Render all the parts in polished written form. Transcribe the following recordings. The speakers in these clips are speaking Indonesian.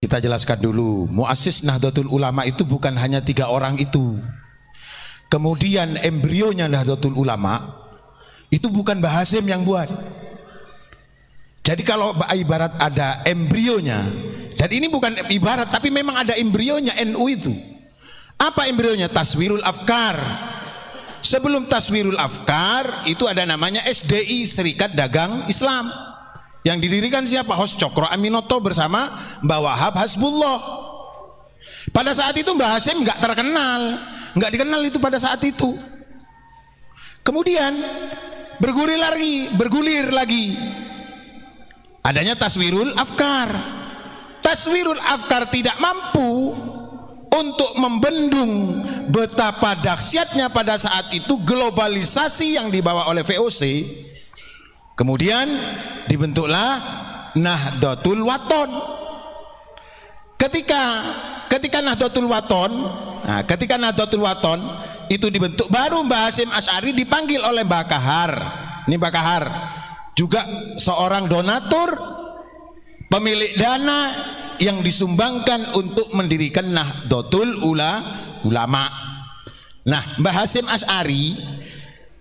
Kita jelaskan dulu, muassis Nahdlatul Ulama itu bukan hanya 3 orang itu. Kemudian embrionya Nahdlatul Ulama itu bukan Mbah Hasyim yang buat. Jadi kalau ibarat ada embrionya, dan ini bukan ibarat tapi memang ada embrionya NU itu. Apa embrionya? Taswirul Afkar. Sebelum Taswirul Afkar itu ada namanya SDI, Serikat Dagang Islam, yang didirikan siapa? Hos Cokro Aminoto bersama Mbah Wahab Hasbullah. Pada saat itu Mbah Hasyim nggak terkenal, nggak dikenal itu pada saat itu. Kemudian bergulir lagi adanya Taswirul Afkar. Taswirul Afkar tidak mampu untuk membendung betapa dahsyatnya pada saat itu globalisasi yang dibawa oleh VOC. Kemudian dibentuklah Nahdlatul Wathon. Ketika Nahdlatul Wathon, ketika Nahdlatul Wathon itu dibentuk, baru Mbah Hasyim Asy'ari dipanggil oleh Mbah Kahar. Ini Mbah Kahar juga seorang donatur, pemilik dana yang disumbangkan untuk mendirikan Nahdlatul Ulama. Nah, Mbah Hasyim Asy'ari,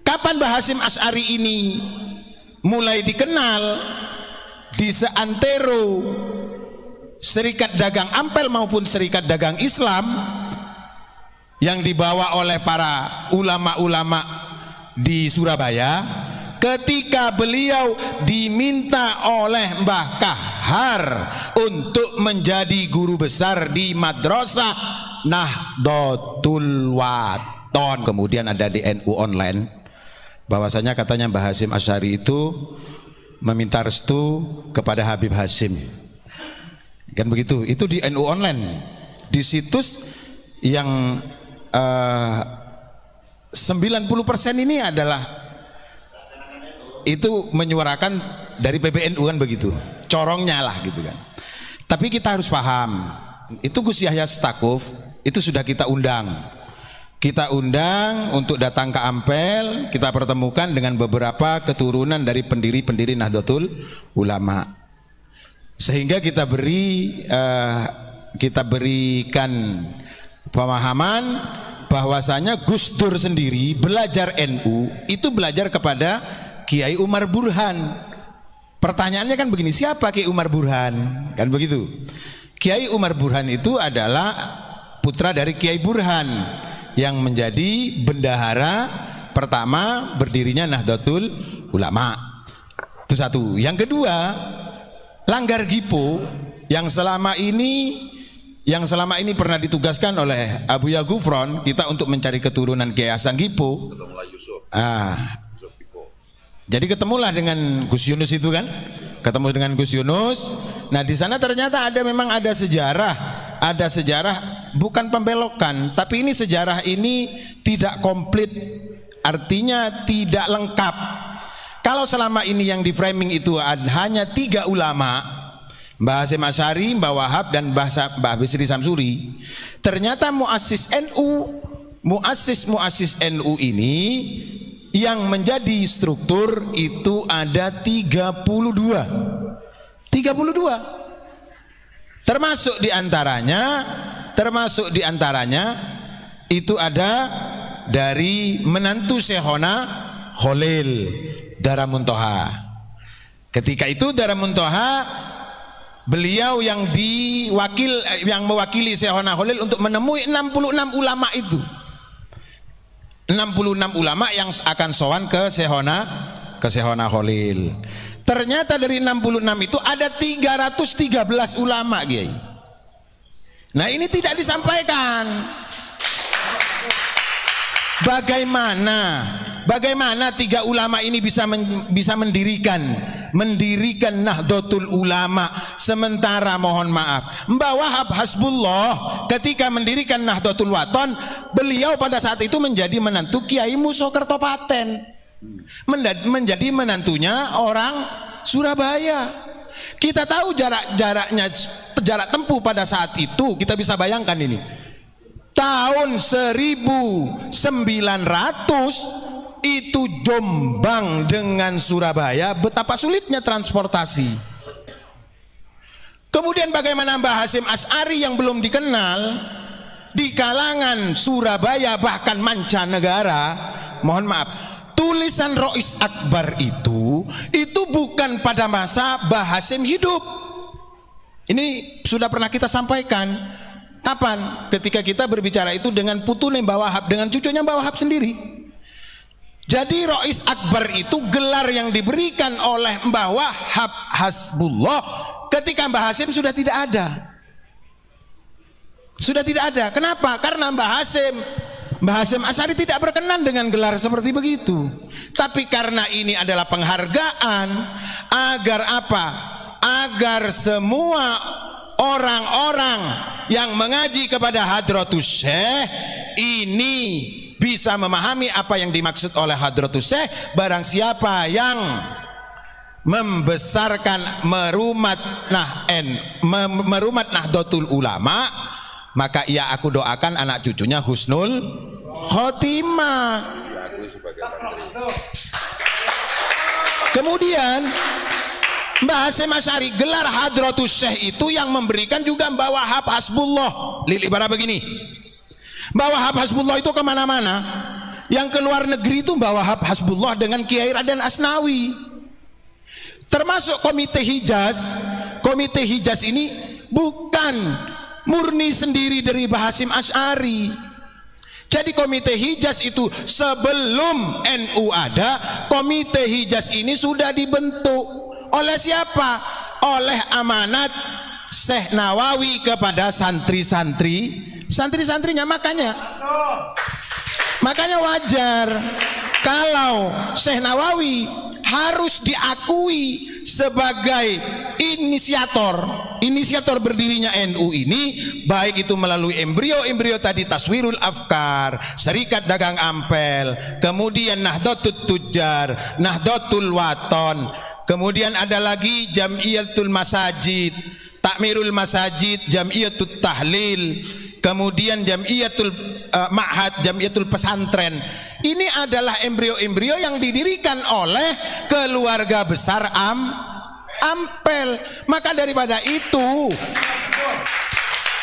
kapan Mbah Hasyim Asy'ari ini mulai dikenal di seantero Serikat Dagang Ampel maupun Serikat Dagang Islam yang dibawa oleh para ulama-ulama di Surabaya, ketika beliau diminta oleh Mbah Kahar untuk menjadi guru besar di Madrasah Nahdlatul Wathon. Kemudian ada di NU Online bahwasanya katanya Mbah Hasyim Asy'ari itu meminta restu kepada Habib Hasyim, kan begitu. Itu di NU Online, di situs yang 90% ini adalah itu menyuarakan dari PBNU, kan begitu, corongnya lah gitu kan. Tapi kita harus paham, itu Gus Yahya Stakuf itu sudah kita undang untuk datang ke Ampel, kita pertemukan dengan beberapa keturunan dari pendiri-pendiri Nahdlatul Ulama, sehingga kita berikan pemahaman bahwasanya Gus Dur sendiri belajar NU itu belajar kepada Kiai Umar Burhan. Pertanyaannya kan begini, siapa Kiai Umar Burhan? Kan begitu. Kiai Umar Burhan itu adalah putra dari Kiai Burhan yang menjadi bendahara pertama berdirinya Nahdlatul Ulama. Itu satu. Yang kedua, Langgar Gipo yang selama ini pernah ditugaskan oleh Abuya Gufron kita untuk mencari keturunan Kiai Hasan Gipo. Jadi ketemulah dengan Gus Yunus itu kan, ketemu dengan Gus Yunus. Nah di sana ternyata memang ada sejarah bukan pembelokan, tapi ini sejarah ini tidak komplit, artinya tidak lengkap. Kalau selama ini yang di framing itu hanya 3 ulama, Mbah Hasyim Asy'ari, Mbah Wahab dan Mbah Bisri Samsuri, ternyata muassis NU ini yang menjadi struktur itu ada 32. Termasuk diantaranya itu ada dari menantu Syekhona Khalil Daramuntoha. Ketika itu Daramuntoha beliau yang mewakili Syekhona Khalil untuk menemui 66 ulama itu. 66 ulama yang akan sowan ke Syekhona Khalil. Ternyata dari 66 itu ada 313 ulama, Kiai. Nah, ini tidak disampaikan. Bagaimana 3 ulama ini bisa mendirikan Nahdlatul Ulama, sementara mohon maaf Mbah Wahab Hasbullah ketika mendirikan Nahdlatul Wathon, beliau pada saat itu menjadi menantu Kiai Muso Kertopaten, menjadi menantunya orang Surabaya. Kita tahu jarak tempuh pada saat itu, kita bisa bayangkan ini tahun 1900 itu Jombang dengan Surabaya betapa sulitnya transportasi. Kemudian bagaimana Mbah Hasyim Asy'ari yang belum dikenal di kalangan Surabaya bahkan mancanegara? Mohon maaf, tulisan Rois Akbar itu bukan pada masa Mbah Hasyim hidup. Ini sudah pernah kita sampaikan. Kapan? Ketika kita berbicara itu dengan putune Mbah Wahab, dengan cucunya Mbah Wahab sendiri. Jadi Rois Akbar itu gelar yang diberikan oleh Mbah Wahab Hasbullah ketika Mbah Hasyim sudah tidak ada. Sudah tidak ada. Kenapa? Karena Mbah Hasyim Asy'ari tidak berkenan dengan gelar seperti begitu. Tapi karena ini adalah penghargaan agar apa? Agar semua orang-orang yang mengaji kepada Hadratus Syekh ini bisa memahami apa yang dimaksud oleh Hadratus Syekh. Barang siapa yang membesarkan merumat Nahdlatul Ulama, maka ia aku doakan anak cucunya husnul khotimah. Kemudian Mbah Hasyim Asy'ari, gelar Hadratus Syekh itu yang memberikan juga Mbah Wahab Hasbullah. Ibarat begini, Mbah Wahab Hasbullah itu kemana-mana. Yang ke luar negeri itu Mbah Wahab Hasbullah dengan Kiai Raden Asnawi. Termasuk Komite Hijaz. Komite Hijaz ini bukan murni sendiri dari Mbah Hasyim Asy'ari. Jadi Komite Hijaz itu sebelum NU ada, Komite Hijaz ini sudah dibentuk. Oleh siapa? Oleh amanat Syekh Nawawi kepada santri-santrinya. Makanya wajar kalau Syekh Nawawi harus diakui sebagai inisiator berdirinya NU ini, baik itu melalui embrio tadi Taswirul Afkar, Serikat Dagang Ampel, kemudian Nahdlatul Tujjar, Nahdlatul Waton, kemudian ada lagi Jamiyatul Masajid, Takmirul Masajid, Jamiyatul Tahlil, kemudian Jamiyatul Ma'had, Jamiyatul Pesantren. Ini adalah embrio-embrio yang didirikan oleh keluarga besar Ampel. Maka daripada itu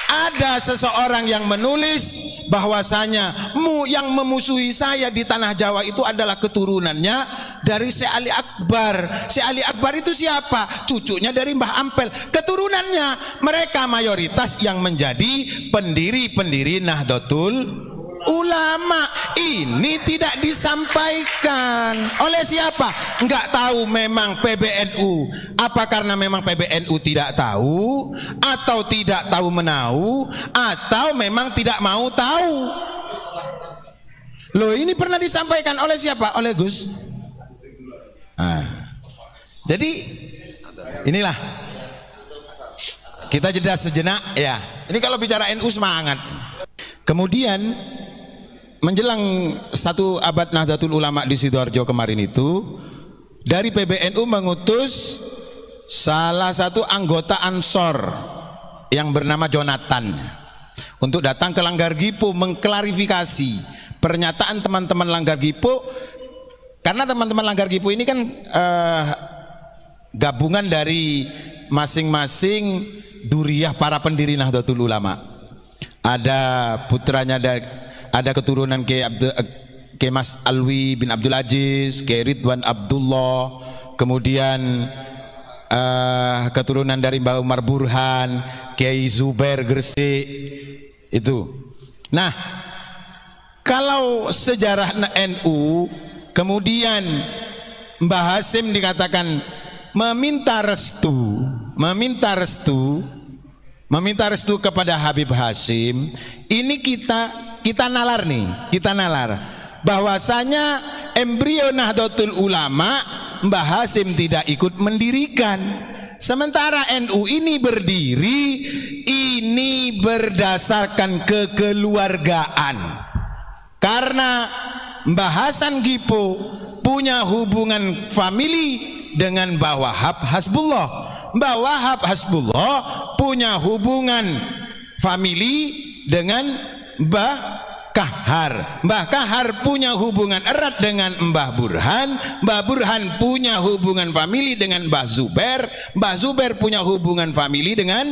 ada seseorang yang menulis bahwasanya yang memusuhi saya di tanah Jawa itu adalah keturunannya dari Syekh Ali Akbar. Syekh Ali Akbar itu siapa? Cucunya dari Mbah Ampel. Keturunannya mereka mayoritas yang menjadi pendiri-pendiri Nahdlatul Ulama. Ini tidak disampaikan oleh siapa? Enggak tahu memang PBNU. Apa karena memang PBNU tidak tahu, atau tidak tahu menahu, atau memang tidak mau tahu? Loh, ini pernah disampaikan oleh siapa? Oleh Gus. Jadi inilah kita jeda sejenak ya. Ini kalau bicara NU semangat. Kemudian menjelang 1 abad Nahdlatul Ulama di Sidoarjo kemarin itu, dari PBNU mengutus salah satu anggota Ansor yang bernama Jonathan untuk datang ke Langgar Gipo mengklarifikasi pernyataan teman-teman Langgar Gipo, karena teman-teman Langgar Gipo ini kan gabungan dari masing-masing duriyah para pendiri Nahdlatul Ulama. Ada putranya, ada keturunan Kiai Mas Alwi bin Abdul Aziz, Kiai Ridwan Abdullah, kemudian keturunan dari Mbah Umar Burhan, Kiai Zubair Gresik itu. Nah, kalau sejarah NU, kemudian Mbah Hasyim dikatakan meminta restu kepada Habib Hasyim. Ini kita nalar bahwasanya embrio Nahdlatul Ulama Mbah Hasyim tidak ikut mendirikan, sementara NU ini berdiri ini berdasarkan kekeluargaan, karena Mbah Hasan Gipo punya hubungan famili dengan Mbah Wahab Hasbullah. Mbah Wahab Hasbullah punya hubungan famili dengan Mbah Kahar. Mbah Kahar punya hubungan erat dengan Mbah Burhan. Mbah Burhan punya hubungan famili dengan Mbah Zubair. Mbah Zubair punya hubungan famili dengan.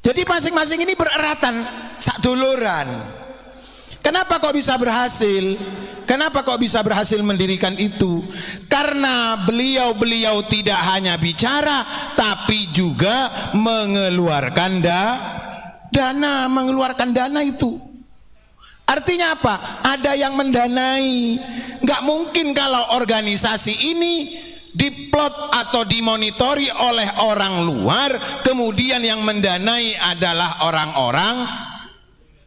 Jadi masing-masing ini bereratan, sakduluran. Kenapa kok bisa berhasil? Kenapa kok bisa berhasil mendirikan itu? Karena beliau-beliau tidak hanya bicara, tapi juga mengeluarkan dana, mengeluarkan dana itu. Artinya apa? Ada yang mendanai. Nggak mungkin kalau organisasi ini diplot atau dimonitori oleh orang luar, kemudian yang mendanai adalah orang-orang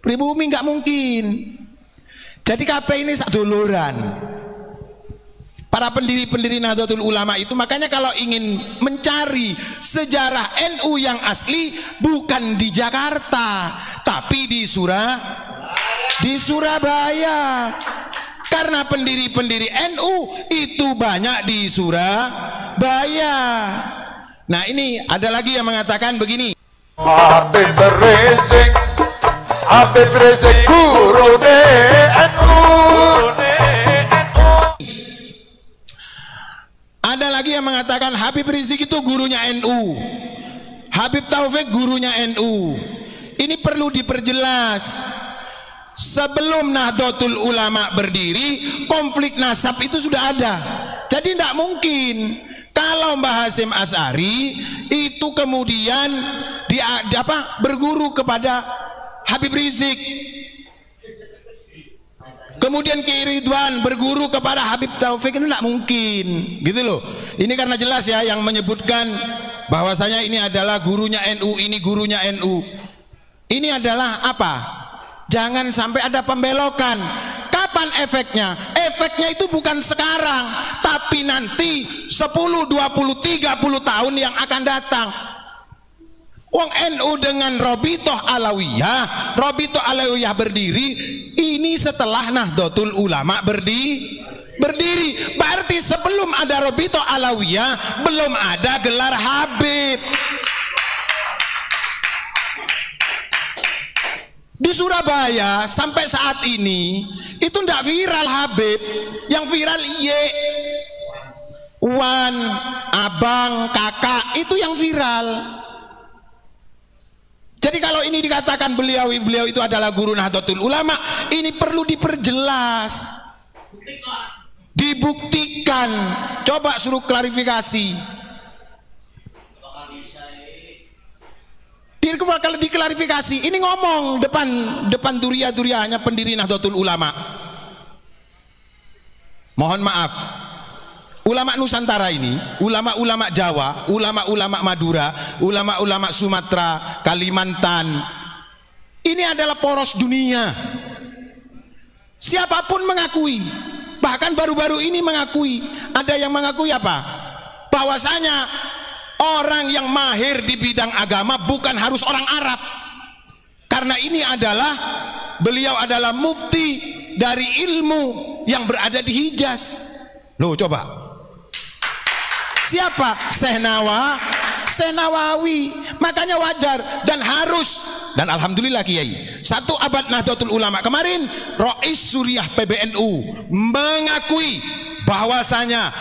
pribumi, nggak mungkin. Jadi KP ini saduluran. Para pendiri-pendiri Nahdlatul Ulama itu, makanya kalau ingin mencari sejarah NU yang asli, bukan di Jakarta, tapi di Surabaya. Karena pendiri-pendiri NU itu banyak di Surabaya. Nah, ini ada lagi yang mengatakan begini. Habib Rizik guru NU. Ada lagi yang mengatakan Habib Rizik itu gurunya NU, Habib Taufik gurunya NU. Ini perlu diperjelas. Sebelum Nahdlatul Ulama berdiri, konflik nasab itu sudah ada. Jadi tidak mungkin kalau Mbah Hasyim Asy'ari itu kemudian berguru kepada Habib Rizik, kemudian Kiai Ridwan berguru kepada Habib Taufik, itu tidak mungkin, gitu loh. Ini karena jelas ya yang menyebutkan bahwasanya ini adalah gurunya NU, ini gurunya NU. Ini adalah apa? Jangan sampai ada pembelokan. Kapan efeknya? Efeknya itu bukan sekarang, tapi nanti 10, 20, 30 tahun yang akan datang. Wong NU dengan Robitoh Alawiyah berdiri ini setelah Nahdlatul Ulama berdiri. Berarti sebelum ada Robitoh Alawiyah belum ada gelar Habib. Di Surabaya sampai saat ini itu tidak viral Habib, yang viral Wan, abang, kakak, itu yang viral. Jadi kalau ini dikatakan beliau itu adalah guru Nahdlatul Ulama, ini perlu diperjelas, dibuktikan. Coba suruh klarifikasi. Kalau diklarifikasi, ini ngomong depan duria-durianya pendiri Nahdlatul Ulama. Mohon maaf, ulama Nusantara ini, ulama-ulama Jawa, ulama-ulama Madura, ulama-ulama Sumatera, Kalimantan, ini adalah poros dunia. Siapapun mengakui, bahkan baru-baru ini mengakui, ada yang mengakui apa? Bahwasanya orang yang mahir di bidang agama bukan harus orang Arab. Karena ini beliau adalah mufti dari ilmu yang berada di Hijaz. Loh, coba. Siapa? Syekh Nawawi. Makanya wajar dan harus, dan alhamdulillah Kiai, 1 abad Nahdlatul Ulama kemarin, Rais Suriah PBNU mengakui bahwasanya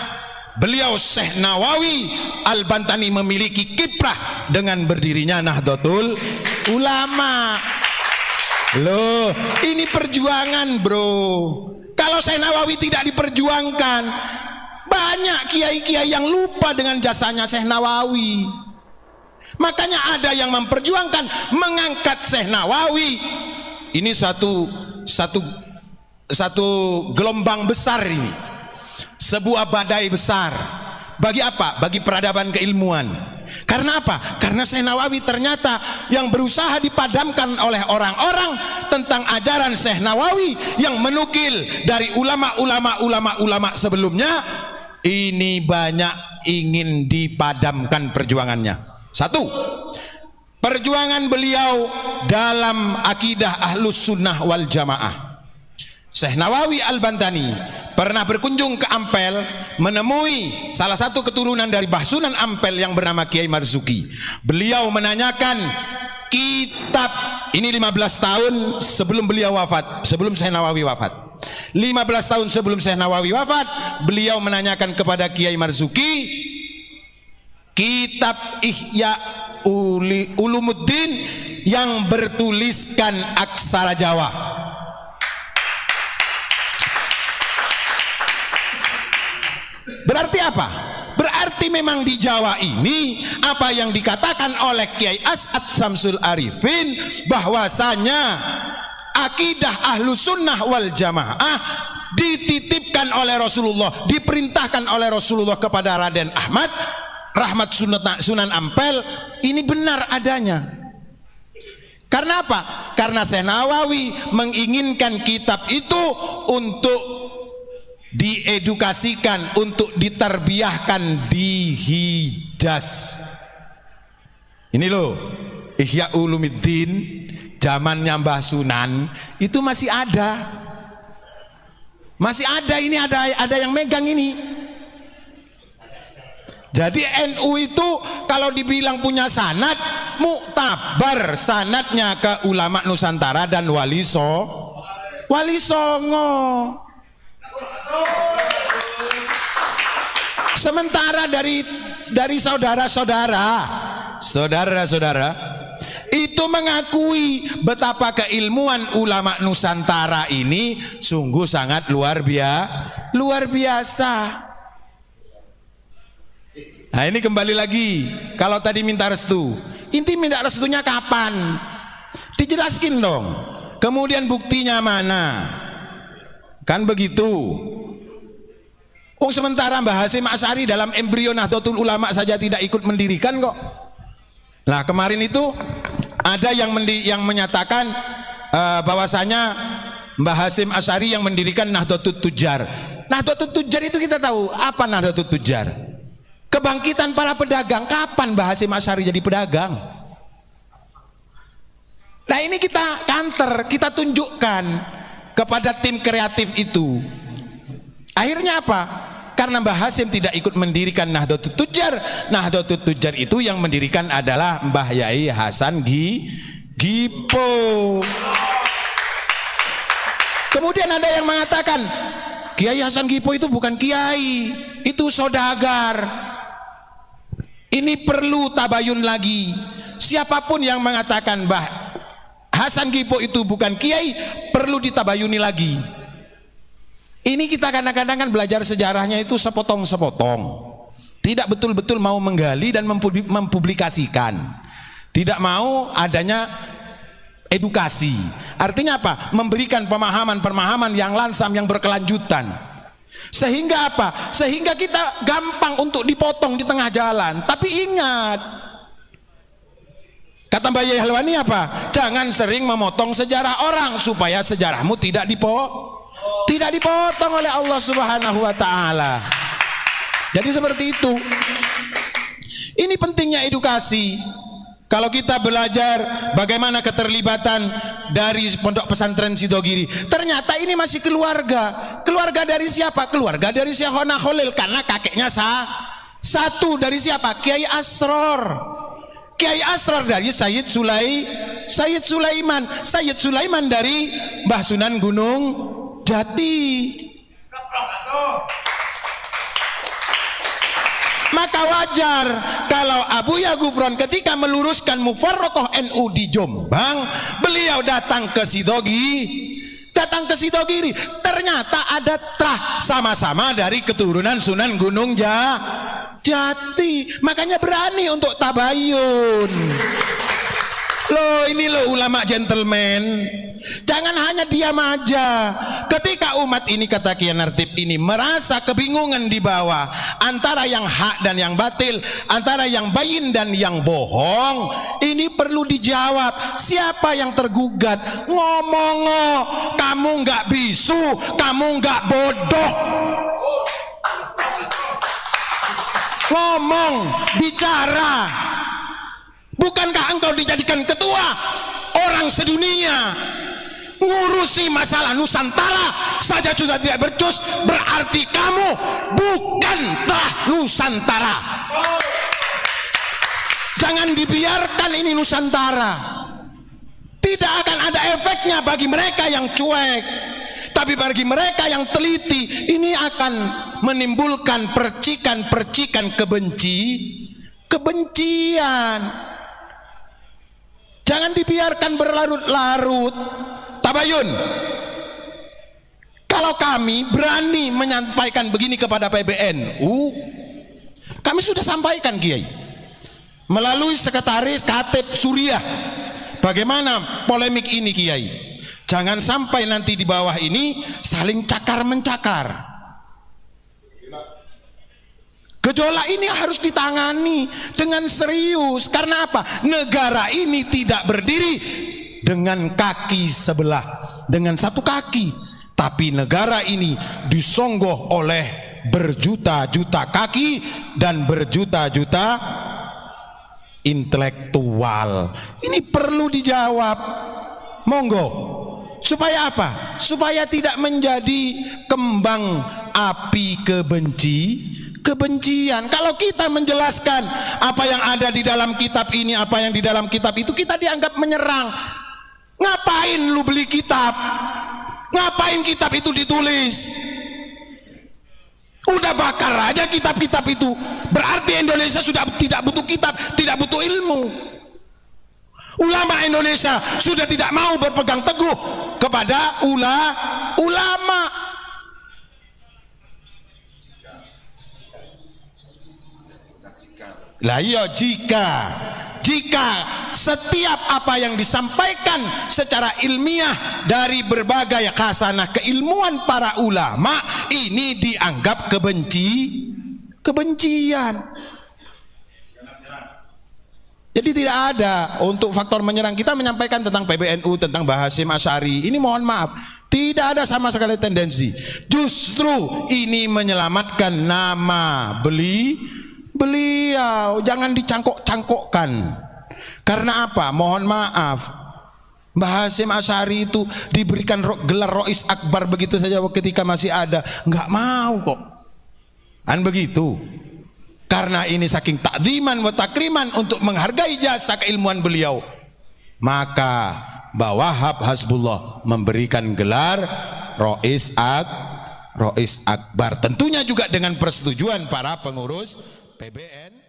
beliau Syekh Nawawi Al-Bantani memiliki kiprah dengan berdirinya Nahdlatul Ulama. Loh, ini perjuangan, bro. Kalau Syekh Nawawi tidak diperjuangkan, banyak kiai-kiai yang lupa dengan jasanya Syekh Nawawi. Makanya ada yang memperjuangkan mengangkat Syekh Nawawi. Ini satu gelombang besar ini, sebuah badai besar. Bagi apa? Bagi peradaban keilmuan. Karena apa? Karena Syekh Nawawi ternyata yang berusaha dipadamkan oleh orang-orang tentang ajaran Syekh Nawawi yang menukil dari ulama-ulama sebelumnya, ini banyak ingin dipadamkan perjuangannya. 1, perjuangan beliau dalam akidah Ahlus Sunnah wal Jamaah. Syekh Nawawi Al-Bantani pernah berkunjung ke Ampel, menemui salah satu keturunan dari Mbah Sunan Ampel yang bernama Kiai Marzuki. Beliau menanyakan kitab ini 15 tahun sebelum beliau wafat, sebelum Syekh Nawawi wafat. 15 tahun sebelum Syekh Nawawi wafat, beliau menanyakan kepada Kiai Marzuki, kitab Ihya Ulumuddin yang bertuliskan aksara Jawa. Berarti apa? Berarti memang di Jawa ini apa yang dikatakan oleh Kiai As'ad Samsul Arifin, bahwasanya akidah ahlu sunnah wal jamaah dititipkan oleh Rasulullah, diperintahkan oleh Rasulullah kepada Raden Ahmad Rahmat Sunan Ampel, ini benar adanya. Karena apa? Karena Syekh Nawawi menginginkan kitab itu untuk diedukasikan, untuk ditarbiyahkan di Hijaz. Ini loh, Ihya Ulumuddin zamannya Mbah Sunan itu masih ada. Masih ada, ini ada yang megang ini. Jadi NU itu kalau dibilang punya sanad, muktabar sanadnya ke ulama Nusantara dan Wali Songo. Sementara dari saudara-saudara itu mengakui betapa keilmuan ulama Nusantara ini sungguh sangat luar biasa. Nah ini kembali lagi, kalau tadi minta restu, inti minta restunya kapan? Dijelaskin dong. Kemudian buktinya mana? Kan begitu. Sementara Mbah Hasyim Asy'ari dalam embrio Nahdlatul Ulama saja tidak ikut mendirikan kok. Nah kemarin itu ada yang menyatakan bahwasanya Mbah Hasyim Asy'ari yang mendirikan Nahdlatul Tujjar. Nahdlatul Tujjar itu kita tahu apa Nahdlatul Tujjar? Kebangkitan para pedagang. Kapan Mbah Hasyim Asy'ari jadi pedagang? Nah ini kita counter, kita tunjukkan kepada tim kreatif itu. Akhirnya apa? Karena Mbah Hasyim tidak ikut mendirikan Nahdlatul Tujjar. Nahdlatul Tujjar itu yang mendirikan adalah Mbah Yai Hasan Gipo. Kemudian ada yang mengatakan Kiai Hasan Gipo itu bukan kiai, itu saudagar. Ini perlu tabayun lagi. Siapapun yang mengatakan Mbah Hasan Gipo itu bukan kiai, perlu ditabayuni lagi. Ini kita kadang-kadang kan belajar sejarahnya itu sepotong-sepotong, tidak betul-betul mau menggali dan mempublikasikan, tidak mau adanya edukasi. Artinya apa? Memberikan pemahaman-pemahaman yang lansam, yang berkelanjutan. Sehingga apa? Sehingga kita gampang untuk dipotong di tengah jalan. Tapi ingat, kata Mbak Yai Halwani apa? Jangan sering memotong sejarah orang supaya sejarahmu tidak dipotong oleh Allah Subhanahu wa taala. Jadi seperti itu. Ini pentingnya edukasi. Kalau kita belajar bagaimana keterlibatan dari Pondok Pesantren Sidogiri, ternyata ini masih keluarga. Keluarga dari siapa? Keluarga dari Syekhona Khalil, karena kakeknya satu. Dari siapa? Kiai Asror. Kiai Asror dari Sayyid Sulaiman. Sayyid Sulaiman dari Mbah Sunan Gunung Jati. Maka wajar kalau Abuya Gufron ketika meluruskan mufarraqah NU di Jombang, beliau datang ke Sidogiri. Ternyata ada sama-sama dari keturunan Sunan Gunung Jati. Makanya berani untuk tabayun. Loh, ini loh ulama gentleman. Jangan hanya diam aja. Ketika umat ini, kata Kiai Nartib ini, merasa kebingungan di bawah antara yang hak dan yang batil, antara yang bayin dan yang bohong, ini perlu dijawab. Siapa yang tergugat? Ngomong, kamu nggak bisu, kamu nggak bodoh. Ngomong, bicara. Bukankah engkau dijadikan ketua orang sedunia? Ngurusi masalah Nusantara saja sudah tidak becus, berarti kamu bukan telah Nusantara. Jangan dibiarkan ini Nusantara. Tidak akan ada efeknya bagi mereka yang cuek, tapi bagi mereka yang teliti ini akan menimbulkan percikan-percikan kebencian. Jangan dibiarkan berlarut-larut. Tabayun. Kalau kami berani menyampaikan begini kepada PBNU, kami sudah sampaikan, Kiai, melalui sekretaris Katib Suriah. Bagaimana polemik ini, Kiai? Jangan sampai nanti di bawah ini saling cakar-mencakar. Gejolak ini harus ditangani dengan serius. Karena apa? Negara ini tidak berdiri dengan kaki sebelah, dengan satu kaki, tapi negara ini disonggoh oleh berjuta-juta kaki dan berjuta-juta intelektual. Ini perlu dijawab. Monggo. Supaya apa? Supaya tidak menjadi kembang api kebencian. Kalau kita menjelaskan apa yang ada di dalam kitab ini, apa yang di dalam kitab itu, kita dianggap menyerang. Ngapain lu beli kitab? Ngapain kitab itu ditulis? Udah bakar aja kitab-kitab itu. Berarti Indonesia sudah tidak butuh kitab, tidak butuh ilmu. Ulama Indonesia sudah tidak mau berpegang teguh kepada ulama. Lah iya, jika setiap apa yang disampaikan secara ilmiah dari berbagai khasanah keilmuan para ulama ini dianggap kebencian. Jadi tidak ada untuk faktor menyerang. Kita menyampaikan tentang PBNU, tentang Mbah Hasyim Asy'ari, ini mohon maaf, tidak ada sama sekali tendensi. Justru ini menyelamatkan nama beliau, jangan dicangkok-cangkokkan. Karena apa? Mohon maaf, Mbah Hasyim Asy'ari itu diberikan gelar Rois Akbar begitu saja ketika masih ada, nggak mau kok. Kan begitu. Karena ini saking takziman wa takriman untuk menghargai jasa keilmuan beliau, maka Mbah Wahab Hasbullah memberikan gelar Rois Akbar, tentunya juga dengan persetujuan para pengurus PBN.